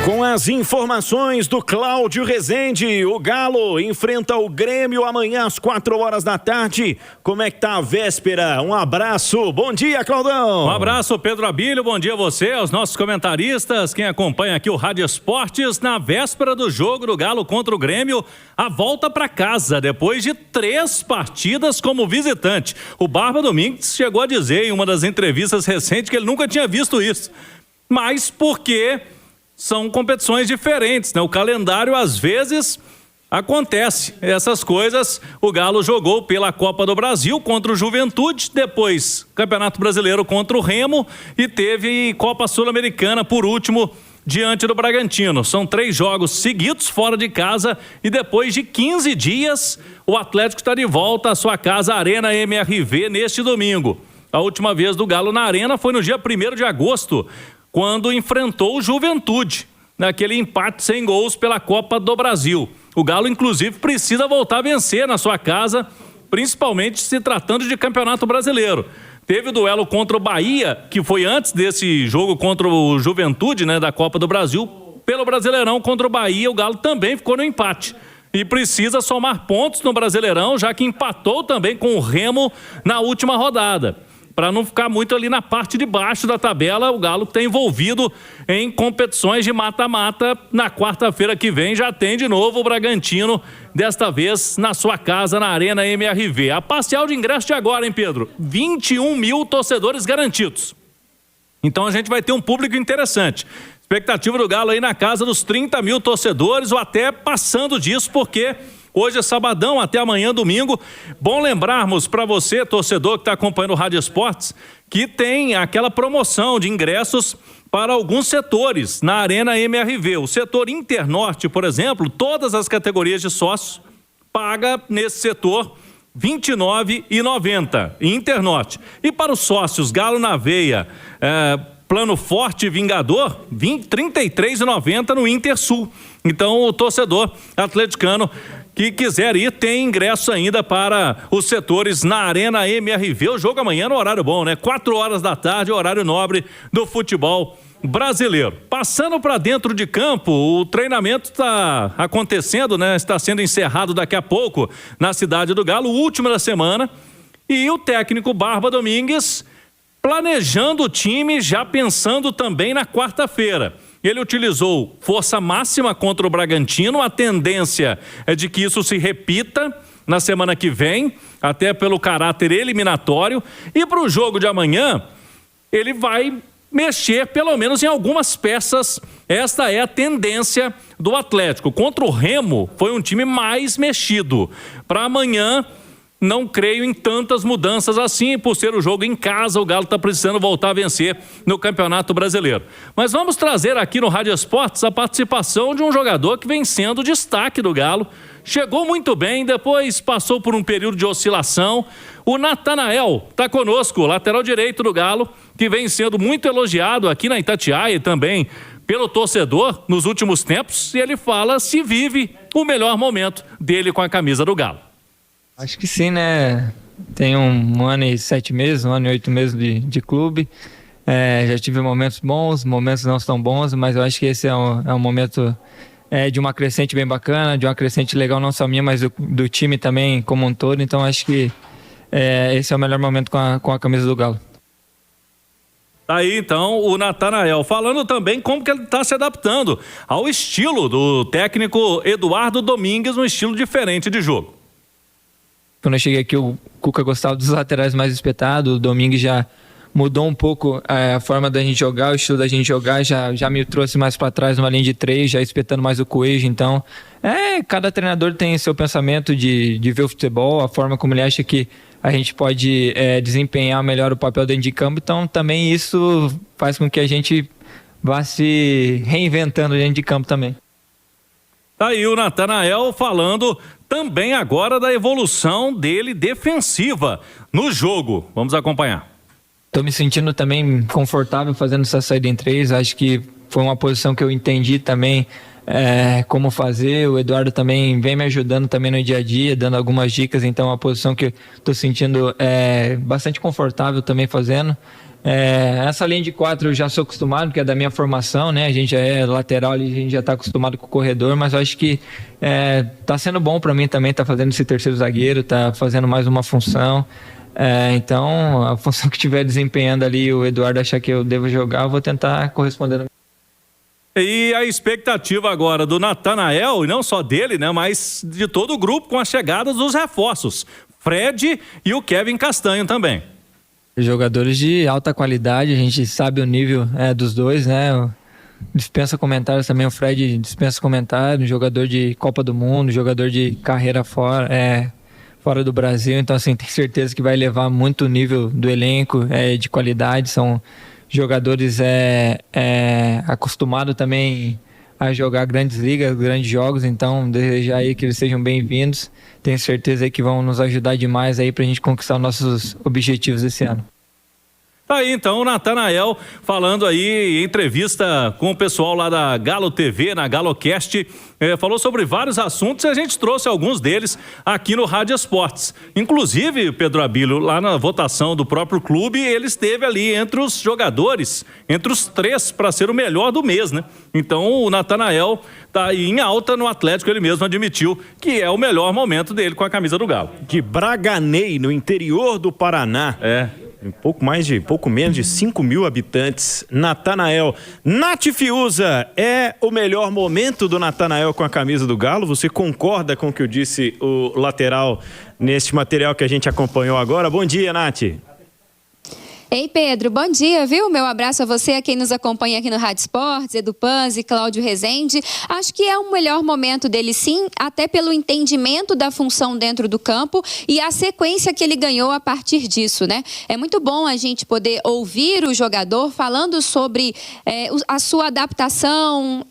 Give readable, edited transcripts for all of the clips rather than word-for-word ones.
Com as informações do Cláudio Rezende, o Galo enfrenta o Grêmio amanhã às 4 horas da tarde. Como é que tá a véspera? Um abraço, bom dia, Claudão. Um abraço, Pedro Abílio, bom dia a você, aos nossos comentaristas, quem acompanha aqui o Rádio Esportes. Na véspera do jogo do Galo contra o Grêmio, a volta para casa, depois de 3 partidas como visitante. O Barba Domingues chegou a dizer em uma das entrevistas recentes que ele nunca tinha visto isso, mas porque são competições diferentes, né? O calendário, às vezes, acontece essas coisas. O Galo jogou pela Copa do Brasil contra o Juventude, depois Campeonato Brasileiro contra o Remo e teve Copa Sul-Americana, por último, diante do Bragantino. São 3 jogos seguidos fora de casa e depois de 15 dias, o Atlético está de volta à sua casa, Arena MRV, neste domingo. A última vez do Galo na Arena foi no dia 1º de agosto, quando enfrentou o Juventude, naquele empate sem gols pela Copa do Brasil. O Galo, inclusive, precisa voltar a vencer na sua casa, principalmente se tratando de Campeonato Brasileiro. Teve o duelo contra o Bahia, que foi antes desse jogo contra o Juventude, né, da Copa do Brasil. Pelo Brasileirão contra o Bahia, o Galo também ficou no empate. E precisa somar pontos no Brasileirão, já que empatou também com o Remo na última rodada. Para não ficar muito ali na parte de baixo da tabela, o Galo está envolvido em competições de mata-mata. Na quarta-feira que vem já tem de novo o Bragantino, desta vez na sua casa, na Arena MRV. A parcial de ingresso de agora, hein, Pedro? 21 mil torcedores garantidos. Então a gente vai ter um público interessante. Expectativa do Galo aí na casa dos 30 mil torcedores ou até passando disso, porque hoje é sabadão, até amanhã, domingo. Bom lembrarmos para você, torcedor que está acompanhando o Rádio Esportes, que tem aquela promoção de ingressos para alguns setores na Arena MRV. O setor Internorte, por exemplo, todas as categorias de sócios paga nesse setor R$ 29,90 Internorte. E para os sócios Galo na Veia, Plano Forte Vingador, R$ 33,90 no Intersul. Então o torcedor atleticano que quiser ir, tem ingresso ainda para os setores na Arena MRV. O jogo amanhã no horário bom, né? 4 horas da tarde, horário nobre do futebol brasileiro. Passando para dentro de campo, o treinamento está acontecendo, né? Está sendo encerrado daqui a pouco na cidade do Galo, o último da semana. E o técnico Barba Domingues planejando o time, já pensando também na quarta-feira. Ele utilizou força máxima contra o Bragantino. A tendência é de que isso se repita na semana que vem, até pelo caráter eliminatório. E para o jogo de amanhã, ele vai mexer pelo menos em algumas peças. Esta é a tendência do Atlético. Contra o Remo, foi um time mais mexido. Para amanhã, não creio em tantas mudanças assim, por ser o jogo em casa, o Galo está precisando voltar a vencer no Campeonato Brasileiro. Mas vamos trazer aqui no Rádio Esportes a participação de um jogador que vem sendo destaque do Galo. Chegou muito bem, depois passou por um período de oscilação. O Natanael está conosco, lateral direito do Galo, que vem sendo muito elogiado aqui na Itatiaia e também pelo torcedor nos últimos tempos. E ele fala se vive o melhor momento dele com a camisa do Galo. Acho que sim, né? Tem um ano e 7 meses, 1 ano e 8 meses de clube. Já tive momentos bons, momentos não tão bons, mas eu acho que esse é um momento de uma crescente bem bacana, de uma crescente legal, não só minha, mas do time também como um todo. Então acho que esse é o melhor momento com a camisa do Galo. Aí então o Natanael falando também como que ele está se adaptando ao estilo do técnico Eduardo Domingues, um estilo diferente de jogo. Quando eu cheguei aqui, o Cuca gostava dos laterais mais espetados, o Domingues já mudou um pouco a forma da gente jogar, o estilo da gente jogar, já me trouxe mais para trás numa linha de 3, já espetando mais o Coelho. Então, cada treinador tem seu pensamento de ver o futebol, a forma como ele acha que a gente pode desempenhar melhor o papel dentro de campo. Então, também isso faz com que a gente vá se reinventando dentro de campo também. Tá aí o Natanael falando também agora da evolução dele defensiva no jogo. Vamos acompanhar. Estou me sentindo também confortável fazendo essa saída em 3. Acho que foi uma posição que eu entendi também como fazer. O Eduardo também vem me ajudando também no dia a dia, dando algumas dicas. Então é uma posição que estou sentindo bastante confortável também fazendo. Essa linha de 4 eu já sou acostumado, porque é da minha formação, né? A gente já é lateral, a gente já está acostumado com o corredor, mas eu acho que tá sendo bom para mim também, tá fazendo esse terceiro zagueiro, tá fazendo mais uma função. Então, a função que estiver desempenhando ali, o Eduardo achar que eu devo jogar, eu vou tentar corresponder. E a expectativa agora do Natanael, e não só dele, né, mas de todo o grupo com a chegada dos reforços, Fred e o Kevin Castanho também. Jogadores de alta qualidade, a gente sabe o nível dos dois, né? Dispensa comentários também, o Fred dispensa comentários, jogador de Copa do Mundo, jogador de carreira fora do Brasil, então assim, tenho certeza que vai elevar muito o nível do elenco, de qualidade, são jogadores acostumados também a jogar grandes ligas, grandes jogos, então desejar aí que eles sejam bem-vindos. Tenho certeza aí que vão nos ajudar demais aí pra gente conquistar nossos objetivos esse ano. Aí então o Natanael falando aí em entrevista com o pessoal lá da Galo TV, na GaloCast, falou sobre vários assuntos e a gente trouxe alguns deles aqui no Rádio Esportes. Inclusive, Pedro Abílio, lá na votação do próprio clube, ele esteve ali entre os jogadores, entre os 3 para ser o melhor do mês, né? Então o Natanael tá aí em alta no Atlético, ele mesmo admitiu que é o melhor momento dele com a camisa do Galo. De Braganey, no interior do Paraná. Pouco menos de 5 mil habitantes. Natanael. Nath Fiuza, é o melhor momento do Natanael com a camisa do Galo? Você concorda com o que eu disse o lateral neste material que a gente acompanhou agora? Bom dia, Nath. Ei, Pedro, bom dia, viu? Meu abraço a você, a quem nos acompanha aqui no Rádio Esportes, Edu Panzi, Cláudio Rezende. Acho que é o melhor momento dele, sim, até pelo entendimento da função dentro do campo e a sequência que ele ganhou a partir disso, né? É muito bom a gente poder ouvir o jogador falando sobre a sua adaptação,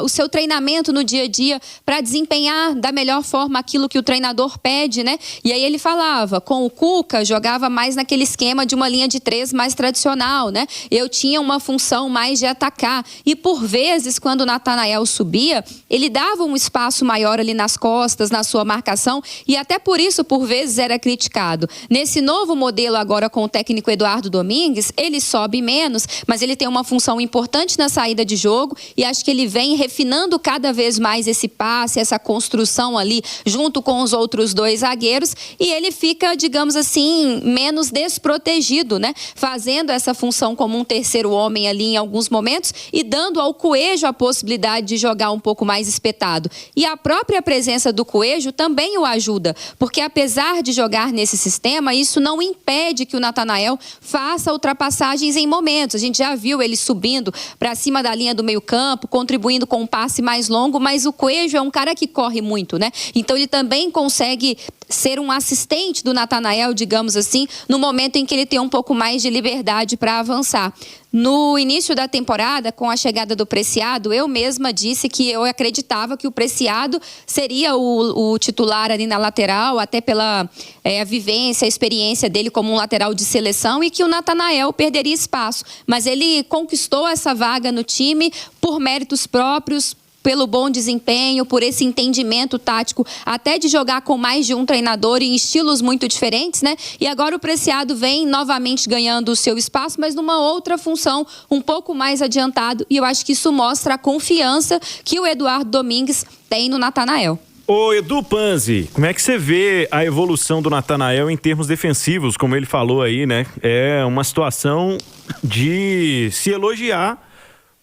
o seu treinamento no dia a dia para desempenhar da melhor forma aquilo que o treinador pede, né? E aí ele falava, com o Cuca, jogava mais naquele esquema de uma linha de 3 mais tradicional, né? Eu tinha uma função mais de atacar e por vezes quando o Natanael subia, ele dava um espaço maior ali nas costas, na sua marcação e até por isso por vezes era criticado. Nesse novo modelo agora com o técnico Eduardo Domingues, ele sobe menos, mas ele tem uma função importante na saída de jogo e acho que ele vem refinando cada vez mais esse passe, essa construção ali junto com os outros 2 zagueiros e ele fica, digamos assim, menos desprotegido, né? Fazendo essa função como um terceiro homem ali em alguns momentos e dando ao Coelho a possibilidade de jogar um pouco mais espetado. E a própria presença do Coelho também o ajuda, porque apesar de jogar nesse sistema, isso não impede que o Natanael faça ultrapassagens em momentos. A gente já viu ele subindo para cima da linha do meio-campo, contribuindo com um passe mais longo, mas o Coelho é um cara que corre muito, né? Então ele também consegue ser um assistente do Natanael, digamos assim, no momento em que ele tem um pouco mais de liberdade para avançar. No início da temporada, com a chegada do Preciado, eu mesma disse que eu acreditava que o Preciado seria o titular ali na lateral, até pela a vivência, a experiência dele como um lateral de seleção e que o Natanael perderia espaço. Mas ele conquistou essa vaga no time por méritos próprios, pelo bom desempenho, por esse entendimento tático, até de jogar com mais de um treinador em estilos muito diferentes, né? E agora o Preciado vem novamente ganhando o seu espaço, mas numa outra função, um pouco mais adiantado, e eu acho que isso mostra a confiança que o Eduardo Domingues tem no Natanael. Ô Edu Panzi, como é que você vê a evolução do Natanael em termos defensivos, como ele falou aí, né? É uma situação de se elogiar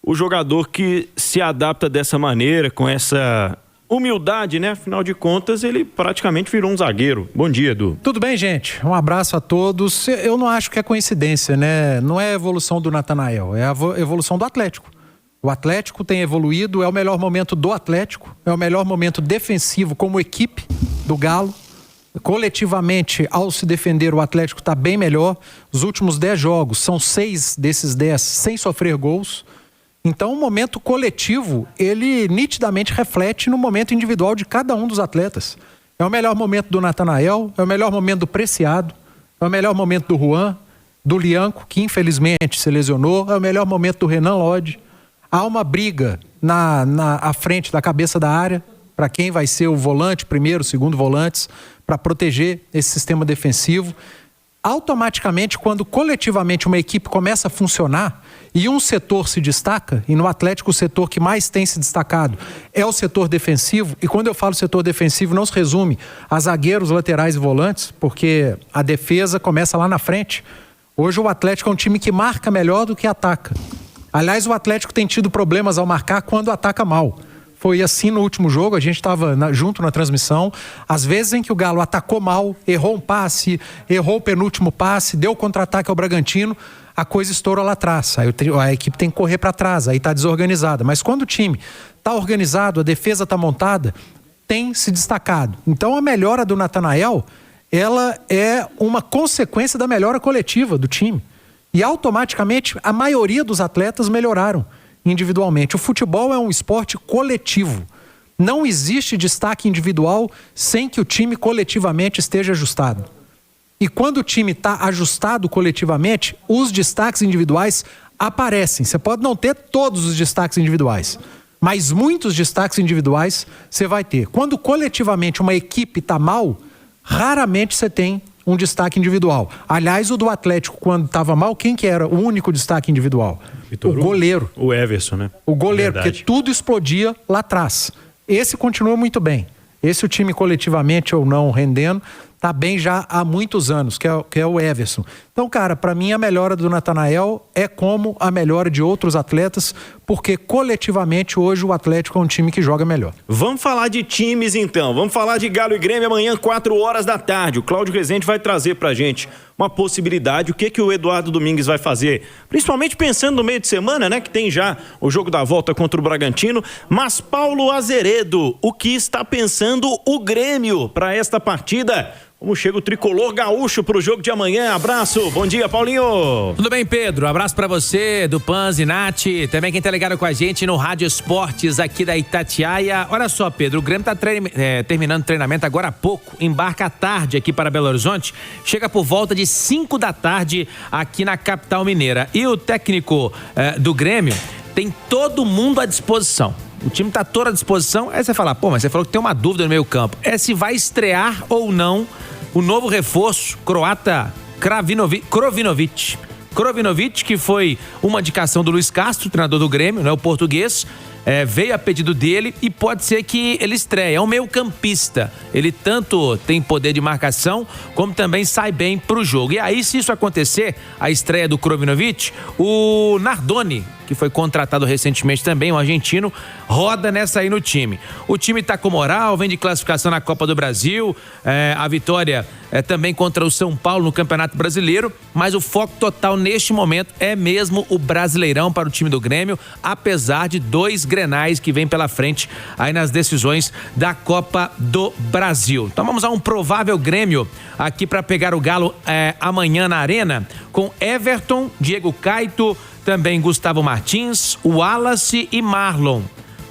o jogador que se adapta dessa maneira, com essa humildade, né? Afinal de contas, ele praticamente virou um zagueiro. Bom dia, Edu. Tudo bem, gente? Um abraço a todos. Eu não acho que é coincidência, né? Não é a evolução do Natanael, é a evolução do Atlético. O Atlético tem evoluído, é o melhor momento do Atlético, é o melhor momento defensivo como equipe do Galo. Coletivamente, ao se defender, o Atlético está bem melhor. Os últimos 10 jogos, são 6 desses 10 sem sofrer gols. Então, o momento coletivo, ele nitidamente reflete no momento individual de cada um dos atletas. É o melhor momento do Natanael, é o melhor momento do Preciado, é o melhor momento do Juan, do Lianco, que infelizmente se lesionou, é o melhor momento do Renan Lodge. Há uma briga à frente da cabeça da área, para quem vai ser o volante, primeiro, segundo volantes, para proteger esse sistema defensivo. automaticamente, quando coletivamente uma equipe começa a funcionar e um setor se destaca, e no Atlético o setor que mais tem se destacado é o setor defensivo, e quando eu falo setor defensivo não se resume a zagueiros, laterais e volantes, porque a defesa começa lá na frente. Hoje o Atlético é um time que marca melhor do que ataca. Aliás, o Atlético tem tido problemas ao marcar quando ataca mal. Foi assim no último jogo, a gente estava junto na transmissão. Às vezes em que o Galo atacou mal, errou um passe, errou o penúltimo passe, deu contra-ataque ao Bragantino, a coisa estoura lá atrás. Aí a equipe tem que correr para trás, aí está desorganizada. Mas quando o time está organizado, a defesa está montada, tem se destacado. Então a melhora do Natanael, ela é uma consequência da melhora coletiva do time. E automaticamente a maioria dos atletas melhoraram individualmente. O futebol é um esporte coletivo. Não existe destaque individual sem que o time coletivamente esteja ajustado. E quando o time está ajustado coletivamente, os destaques individuais aparecem. Você pode não ter todos os destaques individuais, mas muitos destaques individuais você vai ter. Quando coletivamente uma equipe está mal, raramente você tem um destaque individual. Aliás, o do Atlético, quando estava mal, quem que era o único destaque individual? Vitor Hugo, goleiro. O Everson, né? O goleiro, porque tudo explodia lá atrás. Esse continua muito bem. Esse o time coletivamente ou não rendendo, tá bem já há muitos anos, que é o Everson. Então, cara, para mim a melhora do Natanael é como a melhora de outros atletas, porque coletivamente hoje o Atlético é um time que joga melhor. Vamos falar de times então, vamos falar de Galo e Grêmio amanhã 16h. O Cláudio Rezende vai trazer pra gente uma possibilidade, o que o Eduardo Domingues vai fazer, principalmente pensando no meio de semana, né, que tem já o jogo da volta contra o Bragantino, mas Paulo Azeredo, o que está pensando o Grêmio para esta partida? Como chega o tricolor gaúcho pro jogo de amanhã? Abraço, bom dia, Paulinho. Tudo bem, Pedro? Abraço pra você, do Panzi, Nath, também quem tá ligado com a gente no Rádio Esportes aqui da Itatiaia. Olha só, Pedro, o Grêmio tá terminando o treinamento agora há pouco, embarca à tarde aqui para Belo Horizonte, chega por volta de 5 da tarde aqui na capital mineira. E o técnico do Grêmio tem todo mundo à disposição. O time tá todo à disposição. Aí você fala, pô, mas você falou que tem uma dúvida no meio campo. É se vai estrear ou não o novo reforço croata Krovinovic. Krovinovic, que foi uma indicação do Luiz Castro, treinador do Grêmio, né, o português, veio a pedido dele e pode ser que ele estreie. É um meio campista. Ele tanto tem poder de marcação, como também sai bem pro jogo. E aí, se isso acontecer, a estreia do Krovinovic, o Nardoni, que foi contratado recentemente também, um argentino, roda nessa aí no time. O time tá com moral, vem de classificação na Copa do Brasil, a vitória também contra o São Paulo no Campeonato Brasileiro, mas o foco total neste momento é mesmo o Brasileirão para o time do Grêmio, apesar de 2 grenais que vem pela frente aí nas decisões da Copa do Brasil. Então vamos a um provável Grêmio aqui para pegar o Galo amanhã na Arena, com Everton, Diego Caito, também Gustavo Martins, Wallace e Marlon.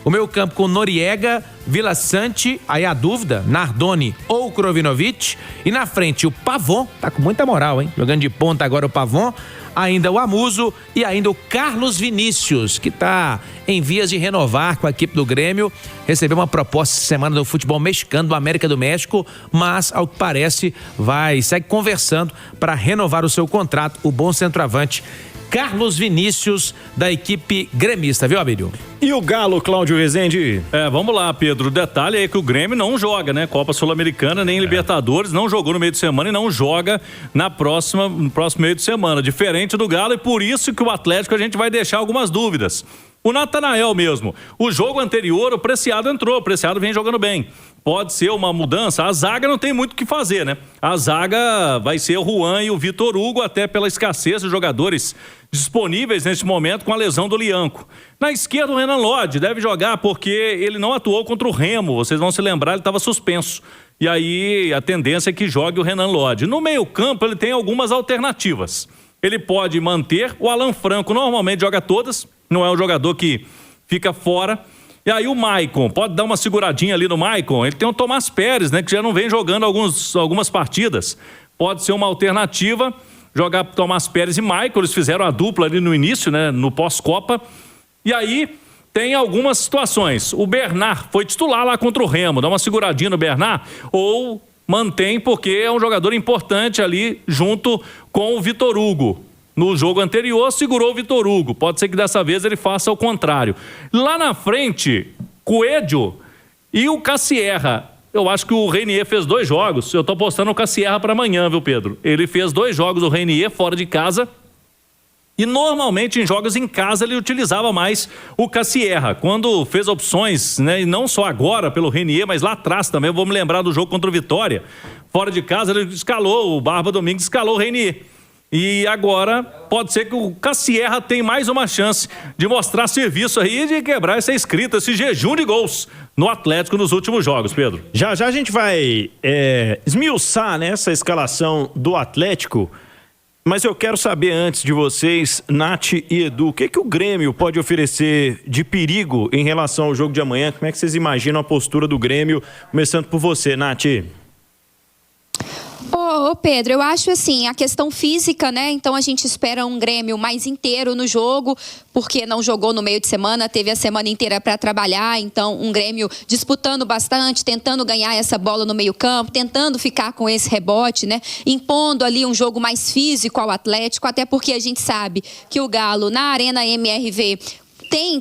O meio campo com Noriega, Vila Sante, aí a dúvida, Nardoni ou Krovinovic. E na frente o Pavon, tá com muita moral, hein? Jogando de ponta agora o Pavon. Ainda o Amuso e ainda o Carlos Vinícius, que tá em vias de renovar com a equipe do Grêmio. Recebeu uma proposta essa semana do futebol mexicano, do América do México, mas ao que parece segue conversando para renovar o seu contrato, o bom centroavante Carlos Vinícius, da equipe gremista, viu, Abílio? E o Galo, Cláudio Rezende? Vamos lá, Pedro. O detalhe é que o Grêmio não joga, né? Copa Sul-Americana, nem Libertadores, não jogou no meio de semana e não joga no próximo meio de semana. Diferente do Galo, e por isso que o Atlético a gente vai deixar algumas dúvidas. O Natanael mesmo. O jogo anterior, o Preciado entrou. O Preciado vem jogando bem. Pode ser uma mudança. A zaga não tem muito o que fazer, né? A zaga vai ser o Juan e o Vitor Hugo, até pela escassez de jogadores disponíveis neste momento com a lesão do Lianco. Na esquerda, o Renan Lodge deve jogar porque ele não atuou contra o Remo. Vocês vão se lembrar, ele estava suspenso. E aí a tendência é que jogue o Renan Lodge. No meio-campo, ele tem algumas alternativas. Ele pode manter o Alan Franco, normalmente joga todas, não é um jogador que fica fora. E aí o Maicon, pode dar uma seguradinha ali no Maicon. Ele tem o Tomás Pérez, né, que já não vem jogando algumas partidas. Pode ser uma alternativa, jogar Tomás Pérez e Maicon. Eles fizeram a dupla ali no início, né, no pós-Copa. E aí tem algumas situações. O Bernard foi titular lá contra o Remo, dá uma seguradinha no Bernard, ou mantém porque é um jogador importante ali junto com o Vitor Hugo. No jogo anterior, segurou o Vitor Hugo. Pode ser que dessa vez ele faça o contrário. Lá na frente, Coelho e o Cassierra. Eu acho que o Reinier fez 2 jogos. Eu tô postando o Cassierra para amanhã, viu, Pedro? Ele fez 2 jogos, o Reinier, fora de casa. E normalmente em jogos em casa ele utilizava mais o Cassierra. Quando fez opções, né, e não só agora pelo Reinier, mas lá atrás também, vou me lembrar do jogo contra o Vitória. Fora de casa ele escalou, o Barba Domingues escalou o Reinier. E agora pode ser que o Cassierra tenha mais uma chance de mostrar serviço aí e de quebrar essa escrita, esse jejum de gols no Atlético nos últimos jogos, Pedro. Já a gente vai esmiuçar, né, essa escalação do Atlético, mas eu quero saber antes de vocês, Nath e Edu, o que o Grêmio pode oferecer de perigo em relação ao jogo de amanhã? Como é que vocês imaginam a postura do Grêmio? Começando por você, Nath. Ô Pedro, eu acho assim, a questão física, né? Então a gente espera um Grêmio mais inteiro no jogo, porque não jogou no meio de semana, teve a semana inteira para trabalhar, então um Grêmio disputando bastante, tentando ganhar essa bola no meio-campo, tentando ficar com esse rebote, né? Impondo ali um jogo mais físico ao Atlético, até porque a gente sabe que o Galo na Arena MRV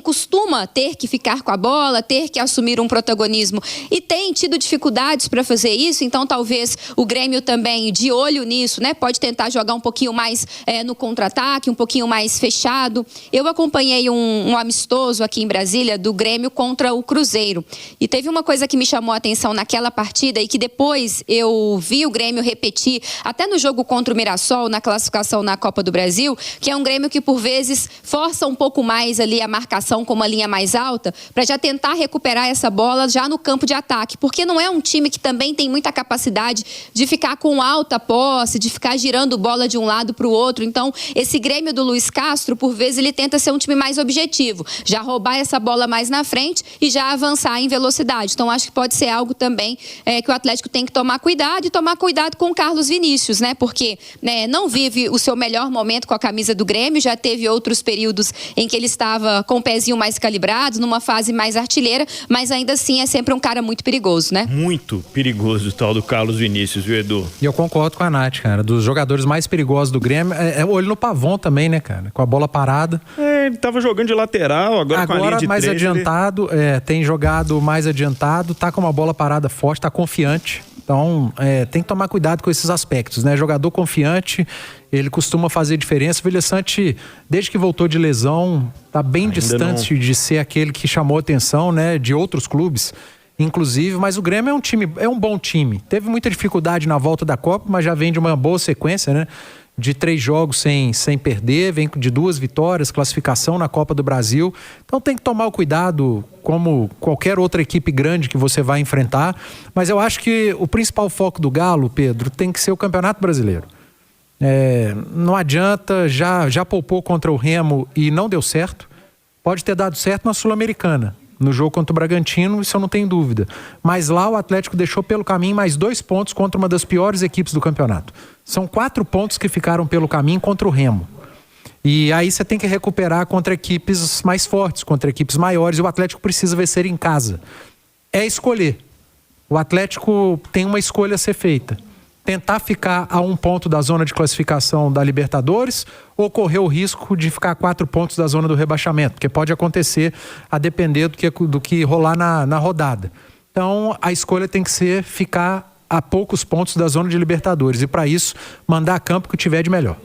costuma ter que ficar com a bola, ter que assumir um protagonismo e tem tido dificuldades para fazer isso, então talvez o Grêmio também de olho nisso, né? Pode tentar jogar um pouquinho mais no contra-ataque, um pouquinho mais fechado. Eu acompanhei um amistoso aqui em Brasília do Grêmio contra o Cruzeiro e teve uma coisa que me chamou a atenção naquela partida e que depois eu vi o Grêmio repetir até no jogo contra o Mirassol, na classificação na Copa do Brasil, que é um Grêmio que por vezes força um pouco mais ali a marcação com uma linha mais alta, para já tentar recuperar essa bola já no campo de ataque, porque não é um time que também tem muita capacidade de ficar com alta posse, de ficar girando bola de um lado para o outro. Então, esse Grêmio do Luiz Castro, por vezes, ele tenta ser um time mais objetivo, já roubar essa bola mais na frente e já avançar em velocidade. Então, acho que pode ser algo também que o Atlético tem que tomar cuidado e tomar cuidado com o Carlos Vinícius, né? Porque não vive o seu melhor momento com a camisa do Grêmio, já teve outros períodos em que ele estava com o pezinho mais calibrado, numa fase mais artilheira, mas ainda assim é sempre um cara muito perigoso, né? Muito perigoso o tal do Carlos Vinícius, viu, Edu? E eu concordo com a Nath, cara. Dos jogadores mais perigosos do Grêmio, olho no Pavon também, né, cara? Com a bola parada. Ele tava jogando de lateral, agora com a linha de mais 3, adiantado, tem jogado mais adiantado, tá com uma bola parada forte, tá confiante. Então, tem que tomar cuidado com esses aspectos, né? Jogador confiante, ele costuma fazer diferença. O Vilhaçante, desde que voltou de lesão, tá bem ainda distante de ser aquele que chamou atenção, né? De outros clubes, inclusive. Mas o Grêmio é um bom time. Teve muita dificuldade na volta da Copa, mas já vem de uma boa sequência, né? De 3 jogos sem perder, vem de 2 vitórias, classificação na Copa do Brasil. Então tem que tomar o cuidado, como qualquer outra equipe grande que você vai enfrentar. Mas eu acho que o principal foco do Galo, Pedro, tem que ser o Campeonato Brasileiro. Não adianta, já poupou contra o Remo e não deu certo. Pode ter dado certo na Sul-Americana, no jogo contra o Bragantino, isso eu não tenho dúvida. Mas lá o Atlético deixou pelo caminho mais 2 pontos contra uma das piores equipes do campeonato. São 4 pontos que ficaram pelo caminho contra o Remo. E aí você tem que recuperar contra equipes mais fortes, contra equipes maiores, e o Atlético precisa vencer em casa. É escolher. O Atlético tem uma escolha a ser feita. Tentar ficar a 1 ponto da zona de classificação da Libertadores ou correr o risco de ficar a 4 pontos da zona do rebaixamento, porque pode acontecer a depender do que rolar na rodada. Então, a escolha tem que ser ficar a poucos pontos da zona de Libertadores e, para isso, mandar a campo o que tiver de melhor.